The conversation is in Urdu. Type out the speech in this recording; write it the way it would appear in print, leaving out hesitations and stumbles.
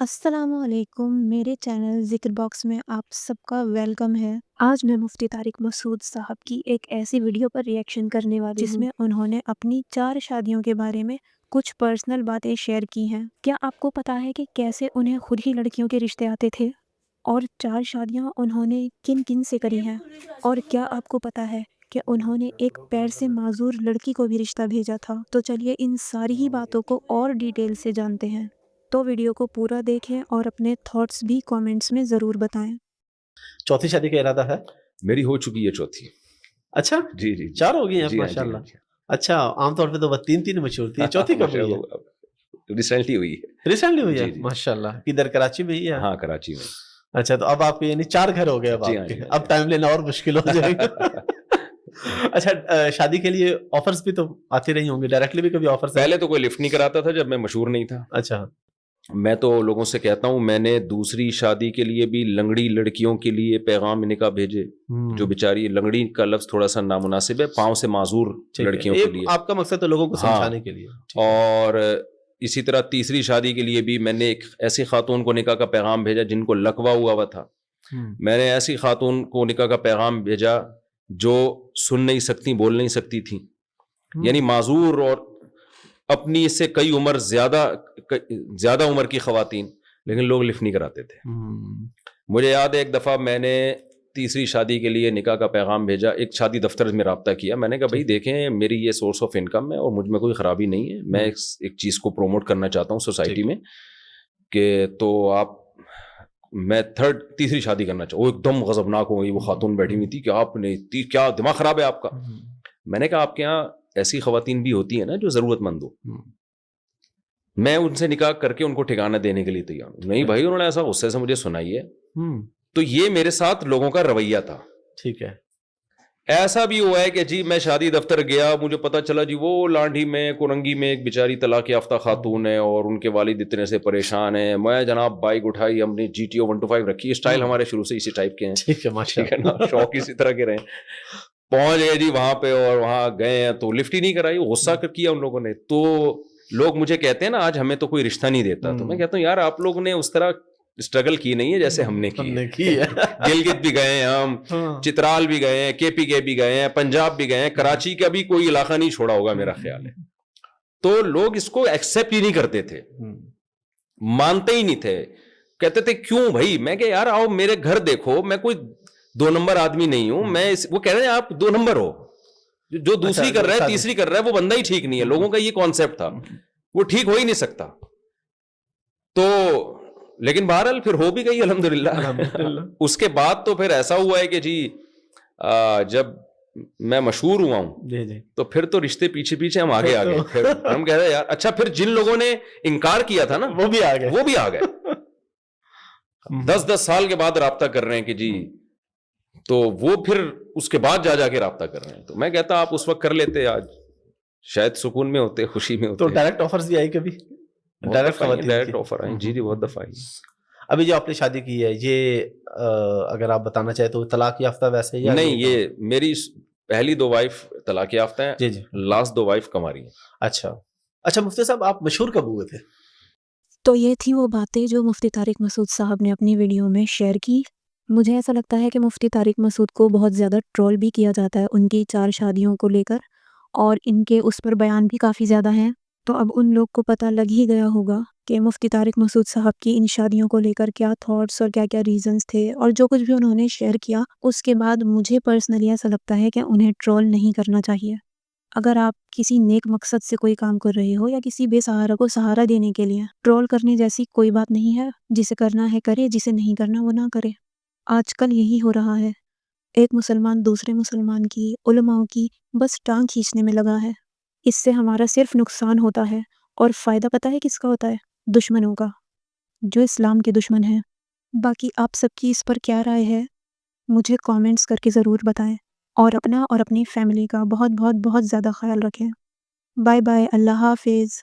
السلام علیکم، میرے چینل ذکر باکس میں آپ سب کا ویلکم ہے۔ آج میں مفتی طارق مسعود صاحب کی ایک ایسی ویڈیو پر ریئیکشن کرنے والی جس میں انہوں نے اپنی 4 شادیوں کے بارے میں کچھ پرسنل باتیں شیئر کی ہیں۔ کیا آپ کو پتا ہے کہ کیسے انہیں خود ہی لڑکیوں کے رشتے آتے تھے اور 4 شادیاں انہوں نے کن کن سے کری ہیں؟ اور کیا آپ کو پتا ہے کہ انہوں نے ایک پیر سے معذور لڑکی کو بھی رشتہ بھیجا تھا؟ تو چلیے ان ساری ہی باتوں کو اور ڈیٹیل سے جانتے ہیں۔ تو ویڈیو کو پورا دیکھیں اور اپنے تھاٹس بھی کامنٹس میں ضرور بتائیں۔ چوتھی شادی کا ارادہ ہے؟ میری ہو چکی ہے چوتھی۔ اچھا جی جی 4 ہو گئی ہیں جی ماشاء اللہ۔ اچھا عام طور پہ تو 3 مشہور تھی، چوتھی کب ہوئی ہے؟ ریسنٹلی ہوئی ہے۔ ریسنٹلی ہوئی ہے ماشاء اللہ۔ کدھر کراچی میں ہی ہے؟ ہاں کراچی میں۔ اچھا تو اب آپ کے یعنی 4 گھر ہو گئے اب آپ کے، اب ٹائم لینا اور مشکل ہو جائے گا۔ اچھا شادی کے لیے آفرز بھی تو آتے رہی ہوں گے، ڈائریکٹلی بھی کبھی آفرز؟ پہلے تو کوئی لفٹ نہیں کراتا تھا جب میں مشہور نہیں تھا۔ اچھا میں تو لوگوں سے کہتا ہوں میں نے دوسری شادی کے لیے بھی لنگڑی لڑکیوں کے لیے پیغام نکاح بھیجے، جو بیچاری لنگڑی کا لفظ تھوڑا سا نامناسب ہے، پاؤں سے معذور لڑکیوں کے لیے۔ آپ کا مقصد تو لوگوں کو سمجھانے کے لیے۔ اور اسی طرح تیسری شادی کے لیے بھی میں نے ایک ایسی خاتون کو نکاح کا پیغام بھیجا جن کو لقوہ ہوا تھا۔ میں نے ایسی خاتون کو نکاح کا پیغام بھیجا جو سن نہیں سکتی، بول نہیں سکتی تھیں، یعنی معذور اور اپنی اس سے کئی عمر زیادہ عمر کی خواتین، لیکن لوگ لفٹ نہیں کراتے تھے۔ مجھے یاد ہے ایک دفعہ میں نے تیسری شادی کے لیے نکاح کا پیغام بھیجا، ایک شادی دفتر میں رابطہ کیا، میں نے کہا بھائی دیکھیں میری یہ سورس آف انکم ہے اور مجھ میں کوئی خرابی نہیں ہے، میں ایک چیز کو پروموٹ کرنا چاہتا ہوں سوسائٹی میں کہ تو آپ میں تیسری شادی کرنا چاہوں۔ وہ ایک دم غضبناک ہو گئی، وہ خاتون بیٹھی ہوئی تھی کہ آپ نے کیا دماغ خراب ہے آپ کا؟ میں نے کہا آپ کے یہاں ایسی خواتین بھی ہوتی ہیں نا جو ضرورت مند ہو، میں ان سے نکاح کر کے ان کو ٹھکانہ دینے کے لیے تیار ہوں۔ نہیں بھائی انہوں نے ایسا غصے سے مجھے سنائی ہے۔ تو یہ میرے ساتھ لوگوں کا رویہ تھا۔ ٹھیک ہے۔ ایسا بھی ہوا ہے کہ جی میں شادی دفتر گیا، مجھے پتا چلا جی وہ لانڈھی میں کورنگی میں ایک بیچاری طلاق یافتہ خاتون ہے اور ان کے والد اتنے سے پریشان ہیں، میں جناب بائک اٹھائی، ہم نے جی ٹی او 125 رکھی، اسٹائل ہمارے شروع سے اسی ٹائپ کے ہیں، ٹھیک ہے ماشاء اللہ، شوق اسی طرح کے رہے ہیں۔ پہنچ گئے جی وہاں پہ اور وہاں گئے ہیں تو لفٹ ہی نہیں کرائی، غصہ کیا ان لوگوں نے۔ تو لوگ مجھے کہتے ہیں نا آج ہمیں تو کوئی رشتہ نہیں دیتا، تو میں کہتا ہوں یار آپ لوگوں نے اس طرح اسٹرگل کی نہیں ہے جیسے ہم نے کی ہے۔ گلگت بھی گئے ہیں ہم، چترال بھی گئے ہیں، کے پی کے بھی گئے ہیں، پنجاب بھی گئے ہیں، کراچی کا بھی کوئی علاقہ نہیں چھوڑا ہوگا میرا خیال ہے۔ تو لوگ اس کو ایکسیپٹ ہی نہیں کرتے تھے، مانتے ہی نہیں تھے، کہتے تھے کیوں بھائی؟ میں کہ یار آؤ میرے گھر دیکھو، میں کوئی 2 نمبر آدمی نہیں ہوں، میں وہ کہہ رہے ہیں آپ 2 نمبر ہو، جو دوسری کر رہا ہے تیسری کر رہا ہے وہ بندہ ہی ٹھیک نہیں ہے۔ لوگوں کا یہ کانسیپٹ تھا، وہ ٹھیک ہو ہی نہیں سکتا۔ تو لیکن بہرحال پھر ہو بھی گئی الحمدللہ۔ اس کے بعد تو پھر ایسا ہوا ہے کہ جی جب میں مشہور ہوا ہوں تو پھر تو رشتے پیچھے پیچھے ہم آگے آ گئے، پھر ہم کہہ رہے ہیں یار اچھا پھر جن لوگوں نے انکار کیا تھا نا وہ بھی آ گئے 10 سال کے بعد رابطہ کر رہے ہیں کہ جی، تو وہ پھر اس کے بعد جا کے رابطہ کر رہے ہیں۔ تو میں کہتا آپ اس وقت کر لیتے، آج شاید سکون میں ہوتے، خوشی میں ہوتے۔ تو ڈائریکٹ آفرز بھی آئی کبھی؟ ڈائریکٹ آفر آئی جی بہت دفعہ آئی۔ ابھی جو آپ نے شادی کی ہے یہ اگر آپ بتانا چاہے تو طلاق یافتہ ویسے یا نہیں؟ یہ میری پہلی 2 وائف طلاق یافتہ ہیں، لاسٹ 2 وائف کماری ہیں۔ اچھا مفتی صاحب آپ مشہور کب ہوئے تھے؟ تو یہ تھی وہ باتیں جو مفتی طارق مسعود صاحب نے اپنی ویڈیو میں شیئر کی۔ مجھے ایسا لگتا ہے کہ مفتی طارق مسعود کو بہت زیادہ ٹرول بھی کیا جاتا ہے ان کی 4 شادیوں کو لے کر، اور ان کے اس پر بیان بھی کافی زیادہ ہیں۔ تو اب ان لوگ کو پتہ لگ ہی گیا ہوگا کہ مفتی طارق مسعود صاحب کی ان شادیوں کو لے کر کیا تھاٹس اور کیا کیا ریزنز تھے، اور جو کچھ بھی انہوں نے شیئر کیا اس کے بعد مجھے پرسنلی ایسا لگتا ہے کہ انہیں ٹرول نہیں کرنا چاہیے۔ اگر آپ کسی نیک مقصد سے کوئی کام کر رہے ہو یا کسی بے سہارا کو سہارا دینے کے لیے، ٹرول کرنے جیسی کوئی بات نہیں ہے۔ جسے کرنا ہے کرے، جسے نہیں کرنا وہ نہ کرے۔ آج کل یہی ہو رہا ہے، ایک مسلمان دوسرے مسلمان کی، علماء کی بس ٹانگ کھینچنے میں لگا ہے۔ اس سے ہمارا صرف نقصان ہوتا ہے، اور فائدہ پتہ ہے کس کا ہوتا ہے؟ دشمنوں کا، جو اسلام کے دشمن ہیں۔ باقی آپ سب کی اس پر کیا رائے ہے مجھے کامنٹس کر کے ضرور بتائیں، اور اپنا اور اپنی فیملی کا بہت بہت بہت زیادہ خیال رکھیں۔ بائے بائے، اللہ حافظ۔